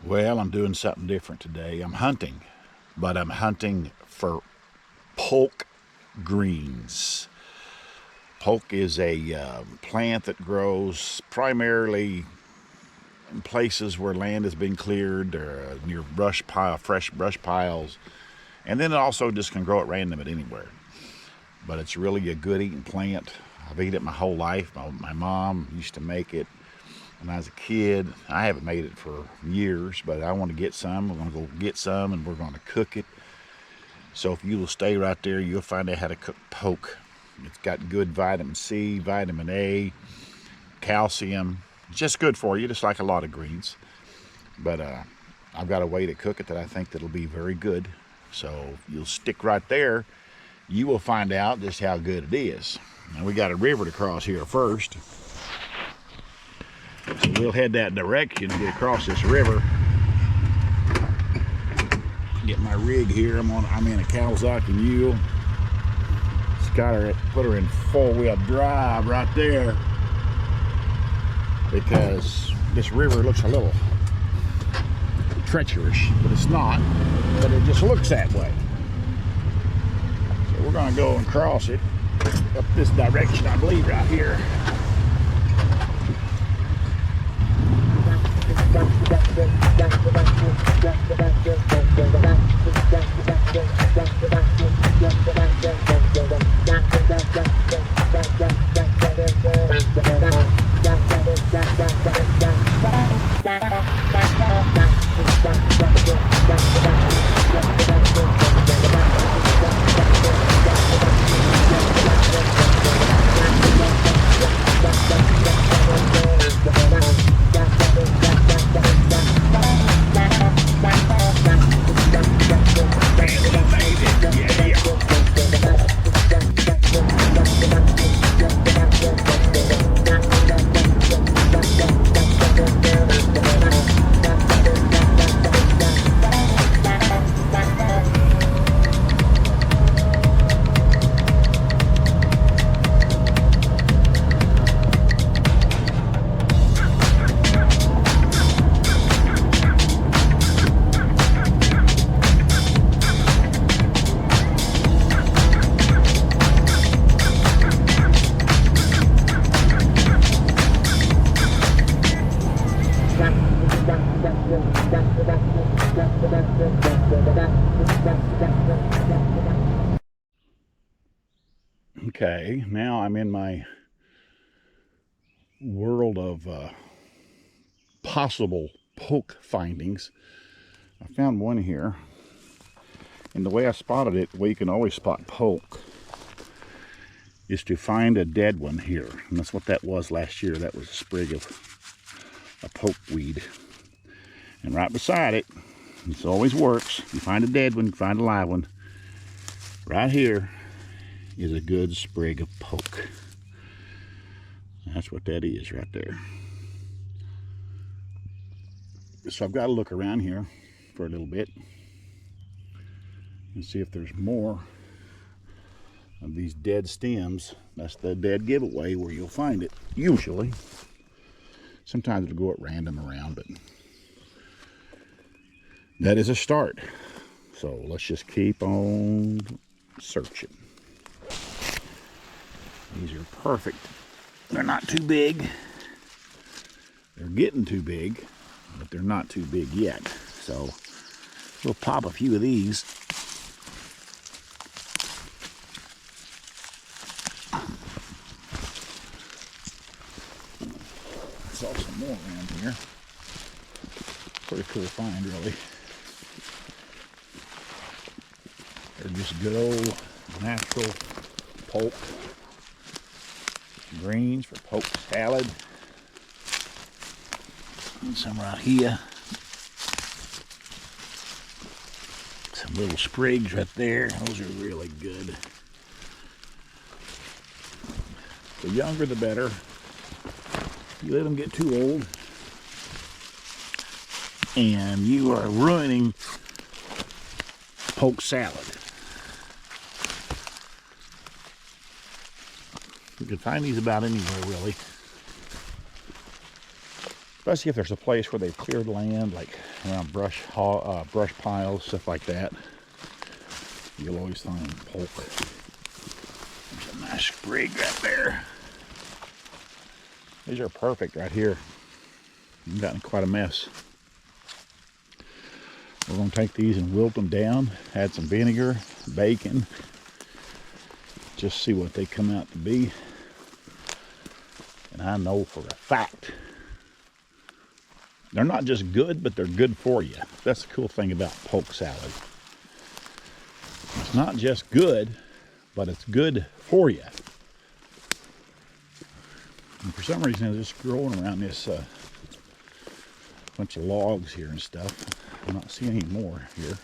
Well, I'm doing something different today. I'm hunting, but I'm hunting for poke greens. Poke is a plant that grows primarily in places where land has been cleared or near fresh brush piles, and then it also just can grow at random at anywhere. But it's really a good eating plant. I've eaten it my whole life. My mom used to make it when I was a kid. I haven't made it for years, but I want to get some. We're going to go get some, and we're going to cook it. So if you will stay right there, you'll find out how to cook poke. It's got good vitamin C, vitamin A, calcium. It's just good for you, just like a lot of greens. But I've got a way to cook it that I think that'll be very good. So if you'll stick right there, you will find out just how good it is. Now we got a river to cross here first. So we'll head that direction and get across this river. Get my rig here. I'm in a Kawasaki mule. Put her in 4-wheel drive right there because this river looks a little treacherous, but it's not. But it just looks that way. So we're gonna go and cross it up this direction, I believe, right here. Okay, now I'm in my world of possible poke findings. I found one here, and the way I spotted it, the way you can always spot poke, is to find a dead one here. And that's what that was last year. That was a sprig of a poke weed. And right beside it, this always works. You find a dead one, you find a live one. Right here is a good sprig of poke. That's what that is right there. So I've got to look around here for a little bit and see if there's more of these dead stems. That's the dead giveaway where you'll find it, usually. Sometimes it'll go at random around, but that is a start. So let's just keep on searching. These are perfect. They're not too big. They're getting too big, but they're not too big yet. So we'll pop a few of these. I saw some more around here. Pretty cool find, really. They're just good old natural poke greens for poke salad. And some right here. Some little sprigs right there. Those are really good. The younger the better. You let them get too old, and you are ruining poke salad. You can find these about anywhere, really. especially if there's a place where they've cleared land, like around brush piles, stuff like that. You'll always find polk. There's a nice sprig right there. These are perfect right here. I've gotten quite a mess. We're going to take these and wilt them down, add some vinegar, bacon, just see what they come out to be. And I know for a fact, they're not just good, but they're good for you. That's the cool thing about polk salad. It's not just good, but it's good for you. And for some reason, it's just growing around this bunch of logs here and stuff. I'm not seeing any more here.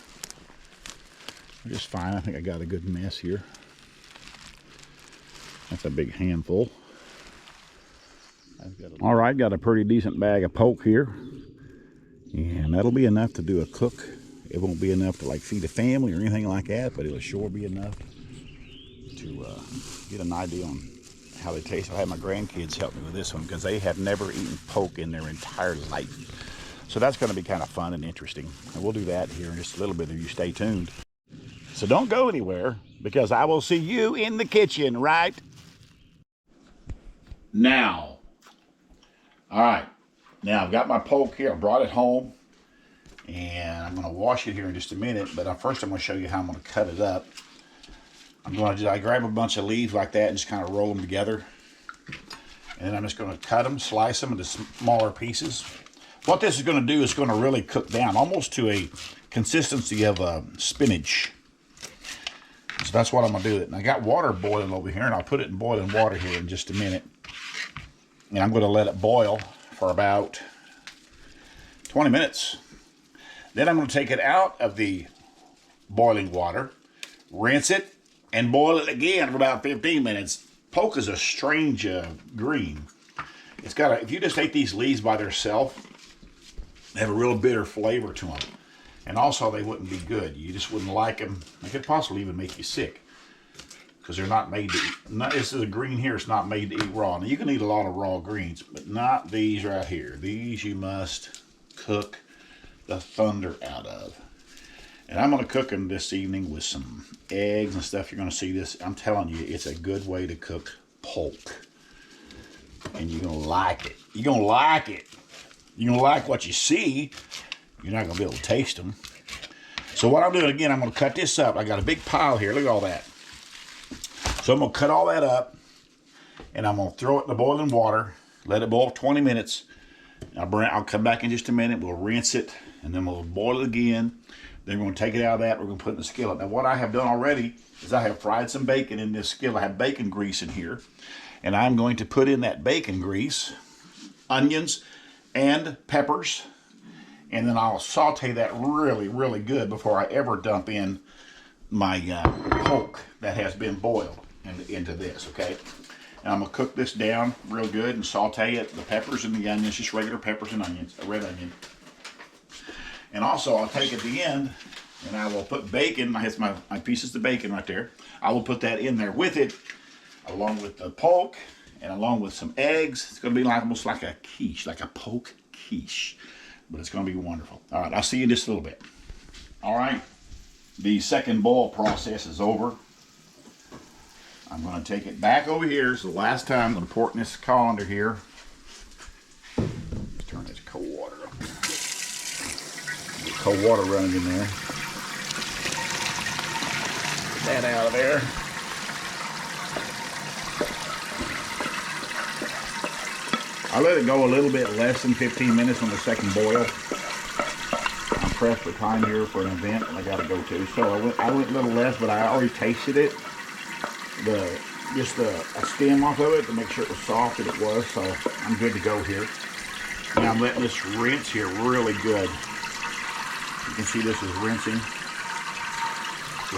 They're just fine. I think I got a good mess here. That's a big handful. All right, got a pretty decent bag of polk here. And that'll be enough to do a cook. It won't be enough to like feed a family or anything like that, but it'll sure be enough to get an idea on how they taste. I had my grandkids help me with this one because they have never eaten polk in their entire life. So that's going to be kind of fun and interesting. And we'll do that here in just a little bit if you stay tuned. So don't go anywhere because I will see you in the kitchen right now. All right. Now I've got my polk here. I brought it home. And I'm going to wash it here in just a minute. But first I'm going to show you how I'm going to cut it up. I grab a bunch of leaves like that and just kind of roll them together. And then I'm just going to cut them, slice them into smaller pieces. What this is going to do is going to really cook down almost to a consistency of spinach. So that's what I'm going to do. And I got water boiling over here, and I'll put it in boiling water here in just a minute. And I'm going to let it boil for about 20 minutes. Then I'm going to take it out of the boiling water, rinse it, and boil it again for about 15 minutes. Polk is a strange green. It's got if you just ate these leaves by themselves, they have a real bitter flavor to them. And also they wouldn't be good. You just wouldn't like them. They could possibly even make you sick because they're not made to eat. This is a green here. It's not made to eat raw. Now you can eat a lot of raw greens, but not these right here. These you must cook the thunder out of. And I'm going to cook them this evening with some eggs and stuff. You're going to see this. I'm telling you, it's a good way to cook polk. And you're going to like it. You're going to like it. You're going to like what you see. You're not going to be able to taste them. So what I'm doing again, I'm going to cut this up. I got a big pile here. Look at all that. So I'm going to cut all that up. And I'm going to throw it in the boiling water. Let it boil for 20 minutes. I'll come back in just a minute. We'll rinse it. And then we'll boil it again. Then we're going to take it out of that. We're going to put it in the skillet. Now what I have done already is I have fried some bacon in this skillet. I have bacon grease in here. And I'm going to put in that bacon grease, onions, and peppers. And then I'll saute that really, really good before I ever dump in my polk that has been boiled into this, okay? And I'm going to cook this down real good and saute it, the peppers and the onions, just regular peppers and onions, a red onion. And also I'll take at the end and I will put bacon, I have my pieces of bacon right there. I will put that in there with it, along with the polk and along with some eggs. It's going to be almost like a quiche, like a polk quiche. But it's going to be wonderful. All right, I'll see you in just a little bit. All right, the second boil process is over. I'm going to take it back over here. It's the last time I'm going to pour it in this colander here. Let's turn this cold water up. Get cold water running in there. Get that out of there. I let it go a little bit less than 15 minutes on the second boil. I'm pressed for time here for an event that I got to go to. So I went a little less, but I already tasted it. Just a stem off of it to make sure it was soft, and it was. So I'm good to go here. Now I'm letting this rinse here really good. You can see this is rinsing.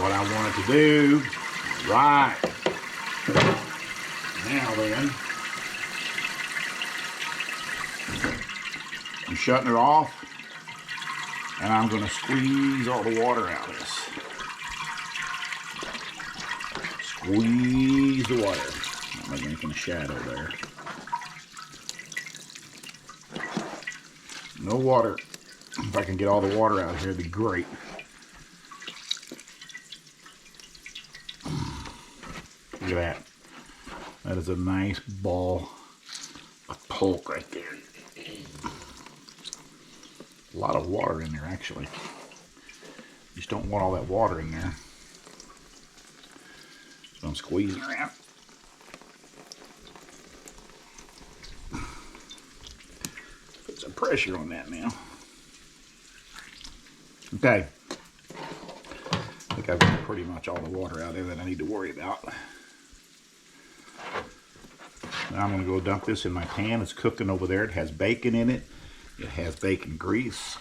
What I want it to do. Right. Now then. I'm shutting it off, and I'm going to squeeze all the water out of this. Squeeze the water. Not making anything shadow there. No water. If I can get all the water out of here, it'd be great. Look at that. That is a nice ball of pulp right there. A lot of water in there, actually. You just don't want all that water in there. So I'm squeezing around. Put some pressure on that now. Okay. I think I've got pretty much all the water out there that I need to worry about. Now I'm going to go dump this in my pan. It's cooking over there. It has bacon in it. It has bacon grease.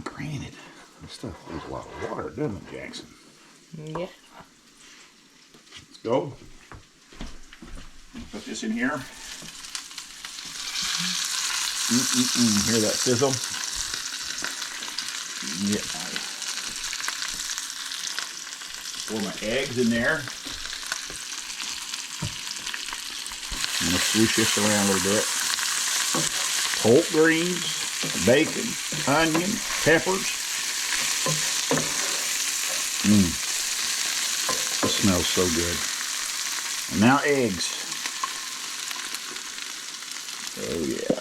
Granted, this stuff holds a lot of water, doesn't it, Jackson? Yeah. Let's go. Put this in here. Hear that sizzle? Yeah. Pour my eggs in there. I'm going to swoosh this around a little bit. Pork greens, bacon, onion, peppers. This smells so good. And now eggs. Oh yeah.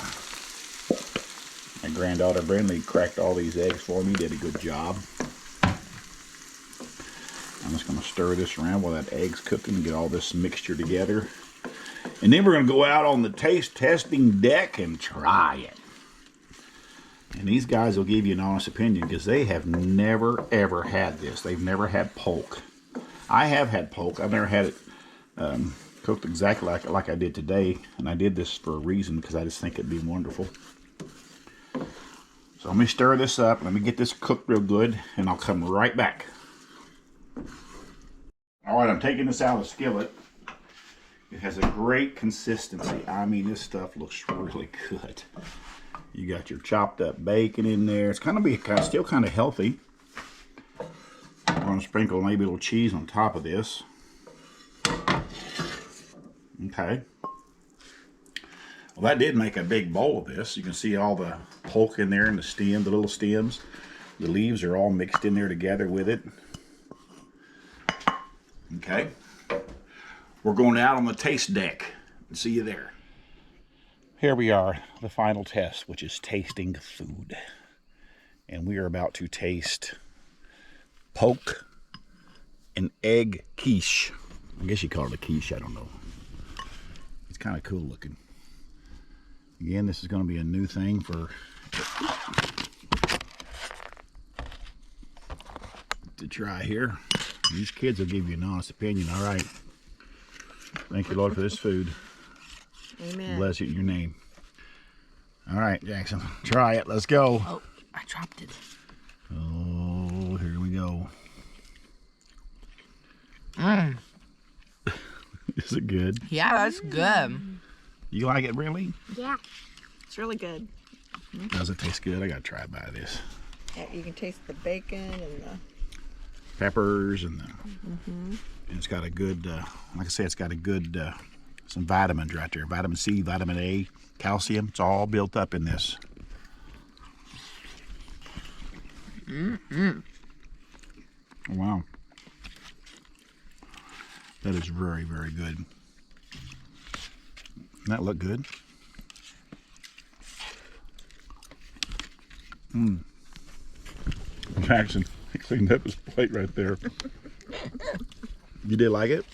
My granddaughter Brindley cracked all these eggs for me, did a good job. I'm just going to stir this around while that egg's cooking and get all this mixture together. And then we're going to go out on the taste testing deck and try it. And these guys will give you an honest opinion because they have never ever had this. They've never had polk. I have had polk. I've never had it cooked exactly like I did today. And I did this for a reason because I just think it'd be wonderful. So let me stir this up. Let me get this cooked real good and I'll come right back. All right, I'm taking this out of the skillet. It has a great consistency. I mean, this stuff looks really good. You got your chopped up bacon in there. It's going to be still kind of healthy. I'm going to sprinkle maybe a little cheese on top of this. Okay. Well, that did make a big bowl of this. You can see all the polk in there and the stem, the little stems. The leaves are all mixed in there together with it. Okay. We're going out on the taste deck and see you there. Here we are, the final test, which is tasting food. And we are about to taste polk and egg quiche. I guess you call it a quiche, I don't know. It's kind of cool looking. Again, this is going to be a new thing for to try here. These kids will give you an honest opinion, all right. Thank you, Lord, for this food. Amen. Bless you in your name. All right, Jackson, try it. Let's go. Oh, I dropped it. Oh, here we go. Is it good? Yeah, that's good. You like it, really? Yeah, it's really good. Does it taste good? I gotta try by this. Yeah, you can taste the bacon and the Peppers and the, and it's got a good, like I said, it's got a good, some vitamins right there. Vitamin C, vitamin A, calcium. It's all built up in this. Wow. That is very, very good. Doesn't that look good? Jackson, he cleaned up his plate right there. You did like it?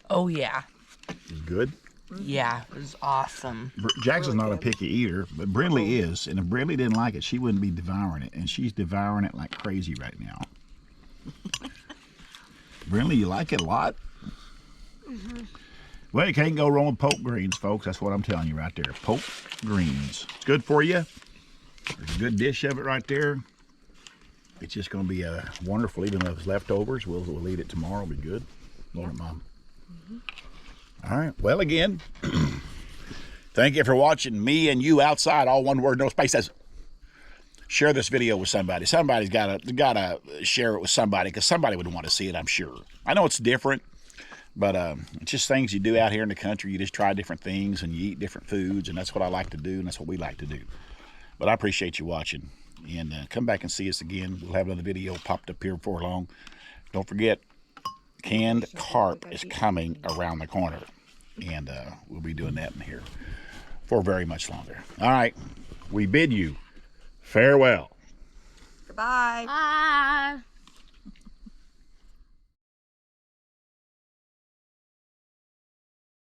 Oh yeah. It was good? Yeah, it was awesome. Jackson's not a picky eater, but Brindley is. And if Brindley didn't like it, she wouldn't be devouring it. And she's devouring it like crazy right now. Brindley, you like it a lot? Well, you can't go wrong with polk greens, folks. That's what I'm telling you right there. Polk greens. It's good for you. There's a good dish of it right there. It's just going to be a wonderful, even though it's leftovers. We'll eat it tomorrow. It'll be good. Won't it, Mom? All right. Well, again, thank you for watching me and you outside. All one word, no spaces. Share this video with somebody. Somebody's gotta share it with somebody because somebody would want to see it, I'm sure. I know it's different, But it's just things you do out here in the country. You just try different things and you eat different foods, and that's what I like to do, and that's what we like to do. But I appreciate you watching, and come back and see us again. We'll have another video popped up here before long. Don't forget, canned carp is coming around the corner, and we'll be doing that in here for very much longer. All right, we bid you farewell. Goodbye. Bye.